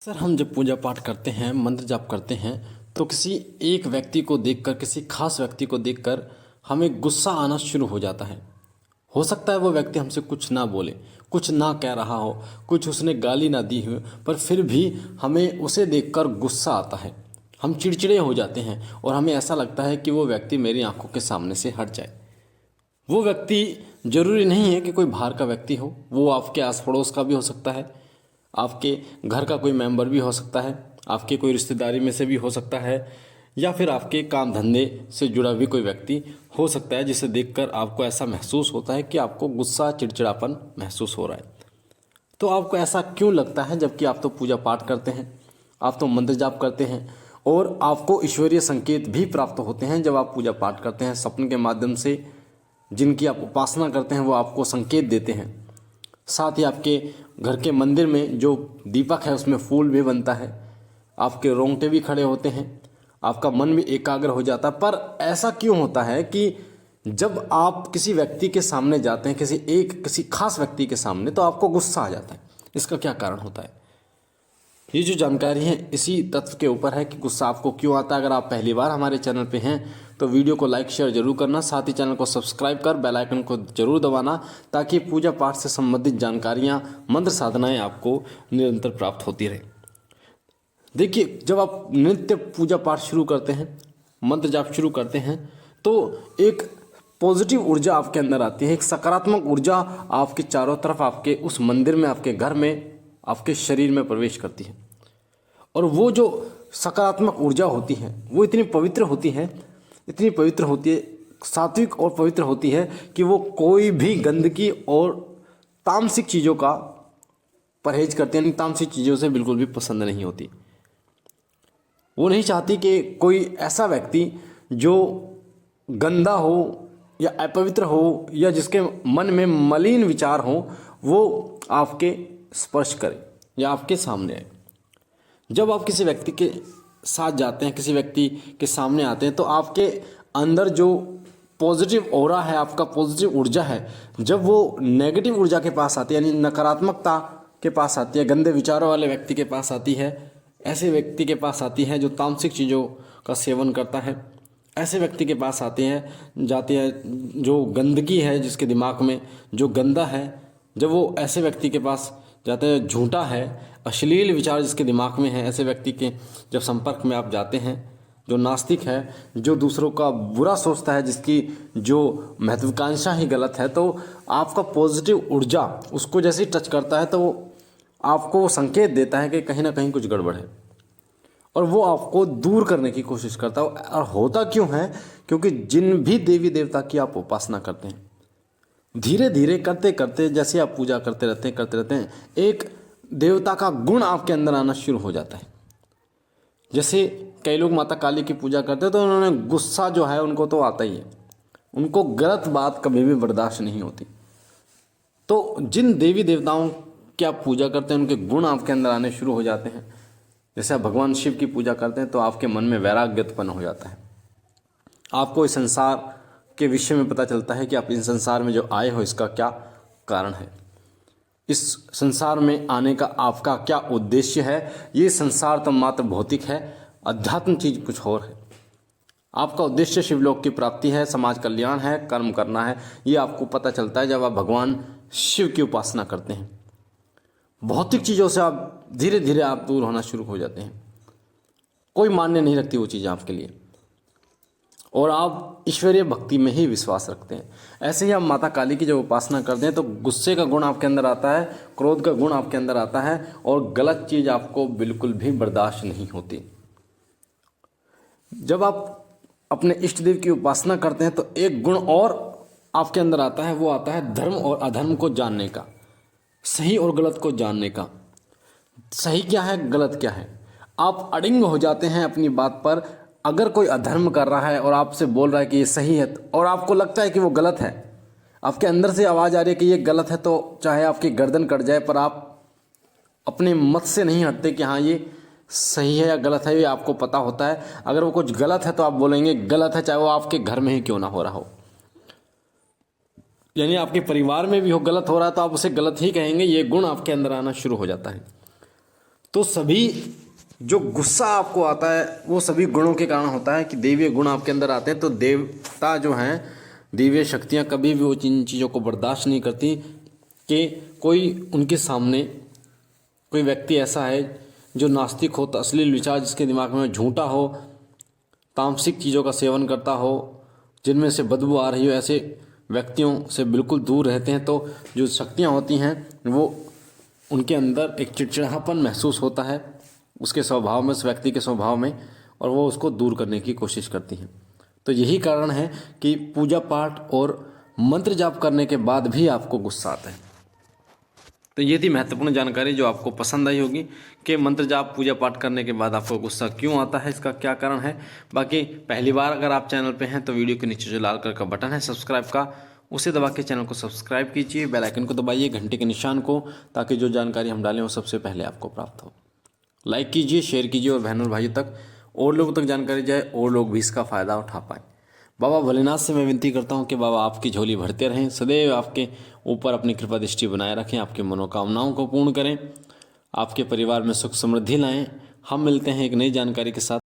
Sir हम जब पूजा पाठ करते हैं, मंत्र जाप करते हैं, तो किसी एक व्यक्ति को देखकर, किसी खास व्यक्ति को देखकर हमें गुस्सा आना शुरू हो जाता है। हो सकता है वो व्यक्ति हमसे कुछ ना बोले, कुछ ना कह रहा हो, कुछ उसने गाली ना दी हो, पर फिर भी हमें उसे देखकर गुस्सा आता है। हम चिड़चिड़े हो जाते हैं और हमें ऐसा लगता है कि वो व्यक्ति मेरी आंखों के सामने से हट जाए। वो व्यक्ति जरूरी नहीं है कि कोई बाहर का व्यक्ति हो, वो आपके आस पड़ोस का भी हो सकता है, आपके घर का कोई मेंबर भी हो सकता है, आपके कोई रिश्तेदारी में से भी हो सकता है, या फिर आपके काम धंधे से जुड़ा भी कोई व्यक्ति हो सकता है, जिसे देखकर आपको ऐसा महसूस होता है कि आपको गुस्सा, चिड़चिड़ापन महसूस हो रहा है। तो आपको ऐसा क्यों लगता है, जबकि आप तो पूजा पाठ करते हैं, आप तो मंत्र जाप करते हैं और आपको ईश्वरीय संकेत भी प्राप्त होते हैं जब आप पूजा पाठ करते हैं। सपने के माध्यम से जिनकी आप उपासना करते हैं वो आपको संकेत देते हैं। साथ ही आपके घर के मंदिर में जो दीपक है उसमें फूल भी बनता है, आपके रोंगटे भी खड़े होते हैं, आपका मन भी एकाग्र हो जाता है। पर ऐसा क्यों होता है कि जब आप किसी व्यक्ति के सामने जाते हैं, किसी खास व्यक्ति के सामने, तो आपको गुस्सा आ जाता है? इसका क्या कारण होता है? ये जो जानकारी है इसी तत्व के ऊपर है कि गुस्सा आपको क्यों आता है। अगर आप पहली बार हमारे चैनल पे हैं तो वीडियो को लाइक शेयर जरूर करना, साथ ही चैनल को सब्सक्राइब कर बेल आइकन को जरूर दबाना, ताकि पूजा पाठ से संबंधित जानकारियाँ, मंत्र साधनाएं आपको निरंतर प्राप्त होती रहे। देखिए, जब आप नित्य पूजा पाठ शुरू करते हैं, मंत्र जाप शुरू करते हैं, तो एक पॉजिटिव ऊर्जा आपके अंदर आती है, एक सकारात्मक ऊर्जा आपके चारों तरफ, आपके उस मंदिर में, आपके घर में, आपके शरीर में प्रवेश करती है। और वो जो सकारात्मक ऊर्जा होती है वो इतनी पवित्र होती है, इतनी पवित्र होती है, सात्विक और पवित्र होती है कि वो कोई भी गंदगी और तामसिक चीज़ों का परहेज करते हैं। तामसिक चीज़ों से बिल्कुल भी पसंद नहीं होती। वो नहीं चाहती कि कोई ऐसा व्यक्ति जो गंदा हो या अपवित्र हो या जिसके मन में मलिन विचार हो वो आपके स्पर्श करे या आपके सामने आए। जब आप किसी व्यक्ति के साथ जाते हैं, किसी व्यक्ति के सामने आते हैं, तो आपके अंदर जो पॉजिटिव ऑरा है, आपका पॉजिटिव ऊर्जा है, जब वो नेगेटिव ऊर्जा के पास आती है, यानी नकारात्मकता के पास आती है, गंदे विचारों वाले व्यक्ति के पास आती है, ऐसे व्यक्ति के पास आती है जो तामसिक चीज़ों का सेवन करता है, ऐसे व्यक्ति के पास जाती है जो गंदगी है जिसके दिमाग में, जो गंदा है, जब वो ऐसे व्यक्ति के पास जाते हैं, झूठा है, अश्लील विचार जिसके दिमाग में है, ऐसे व्यक्ति के जब संपर्क में आप जाते हैं, जो नास्तिक है, जो दूसरों का बुरा सोचता है, जिसकी जो महत्वाकांक्षा ही गलत है, तो आपका पॉजिटिव ऊर्जा उसको जैसे ही टच करता है तो आपको संकेत देता है कि कहीं ना कहीं कुछ गड़बड़ है, और वो आपको दूर करने की कोशिश करता है। और होता क्यों है? क्योंकि जिन भी देवी देवता की आप उपासना करते हैं, धीरे धीरे करते करते, जैसे आप पूजा करते रहते हैं, एक देवता का गुण आपके अंदर आना शुरू हो जाता है। जैसे कई लोग माता काली की पूजा करते हैं तो उन्होंने गुस्सा जो है उनको तो आता ही है, उनको गलत बात कभी भी बर्दाश्त नहीं होती। तो जिन देवी देवताओं की आप पूजा करते हैं उनके गुण आपके अंदर आने शुरू हो जाते हैं। जैसे आप भगवान शिव की पूजा करते हैं तो आपके मन में वैराग्य उत्पन्न हो जाता है, आपको इस संसार के विषय में पता चलता है कि आप इस संसार में जो आए हो इसका क्या कारण है, इस संसार में आने का आपका क्या उद्देश्य है। ये संसार तो मात्र भौतिक है, अध्यात्म चीज कुछ और है। आपका उद्देश्य शिवलोक की प्राप्ति है, समाज कल्याण है, कर्म करना है। ये आपको पता चलता है जब आप भगवान शिव की उपासना करते हैं। भौतिक चीज़ों से आप धीरे धीरे आप दूर होना शुरू हो जाते हैं, कोई मान्य नहीं रखती वो चीज़ आपके लिए, और आप ईश्वरीय भक्ति में ही विश्वास रखते हैं। ऐसे ही आप माता काली की जब उपासना करते हैं तो गुस्से का गुण आपके अंदर आता है, क्रोध का गुण आपके अंदर आता है, और गलत चीज़ आपको बिल्कुल भी बर्दाश्त नहीं होती। जब आप अपने इष्ट देव की उपासना करते हैं तो एक गुण और आपके अंदर आता है, वो आता है धर्म और अधर्म को जानने का, सही और गलत को जानने का। सही क्या है, गलत क्या है, आप अडिंग हो जाते हैं अपनी बात पर। अगर कोई अधर्म कर रहा है और आपसे बोल रहा है कि ये सही है और आपको लगता है कि वो गलत है, आपके अंदर से आवाज़ आ रही है कि ये गलत है, तो चाहे आपकी गर्दन कट जाए पर आप अपने मत से नहीं हटते कि हाँ ये सही है या गलत है। ये आपको पता होता है, अगर वो कुछ गलत है तो आप बोलेंगे गलत है, चाहे वो आपके घर में ही क्यों ना हो रहा हो। यानी आपके परिवार में भी हो, गलत हो रहा है तो आप उसे गलत ही कहेंगे। ये गुण आपके अंदर आना शुरू हो जाता है। तो सभी जो गुस्सा आपको आता है वो सभी गुणों के कारण होता है कि दैवीय गुण आपके अंदर आते हैं। तो देवता जो हैं, दैवीय शक्तियाँ कभी भी वो इन चीज़ों को बर्दाश्त नहीं करती कि कोई उनके सामने कोई व्यक्ति ऐसा है जो नास्तिक हो, तो अश्लील विचार जिसके दिमाग में झूठा हो, तामसिक चीज़ों का सेवन करता हो, जिनमें से बदबू आ रही हो, ऐसे व्यक्तियों से बिल्कुल दूर रहते हैं। तो जो शक्तियाँ होती हैं वो उनके अंदर एक चिड़चिड़ापन महसूस होता है उसके स्वभाव में, उस व्यक्ति के स्वभाव में, और वो उसको दूर करने की कोशिश करती हैं। तो यही कारण है कि पूजा पाठ और मंत्र जाप करने के बाद भी आपको गुस्सा आता है। तो ये थी महत्वपूर्ण जानकारी जो आपको पसंद आई होगी कि मंत्र जाप पूजा पाठ करने के बाद आपको गुस्सा क्यों आता है, इसका क्या कारण है। बाकी पहली बार अगर आप चैनल पे हैं तो वीडियो के नीचे जो लाल कलर का बटन है सब्सक्राइब का, उसे दबा के चैनल को सब्सक्राइब कीजिए, बेल आइकन को दबाइए, घंटे के निशान को, ताकि जो जानकारी हम डालें वो सबसे पहले आपको प्राप्त हो। लाइक कीजिए, शेयर कीजिए और बहनों और भाइयों तक और लोगों तक जानकारी जाए और लोग भी इसका फ़ायदा उठा पाएँ। बाबा भोलेनाथ से मैं विनती करता हूँ कि बाबा आपकी झोली भरते रहें, सदैव आपके ऊपर अपनी कृपा दृष्टि बनाए रखें, आपकी मनोकामनाओं को पूर्ण करें, आपके परिवार में सुख समृद्धि लाएं। हम मिलते हैं एक नई जानकारी के साथ।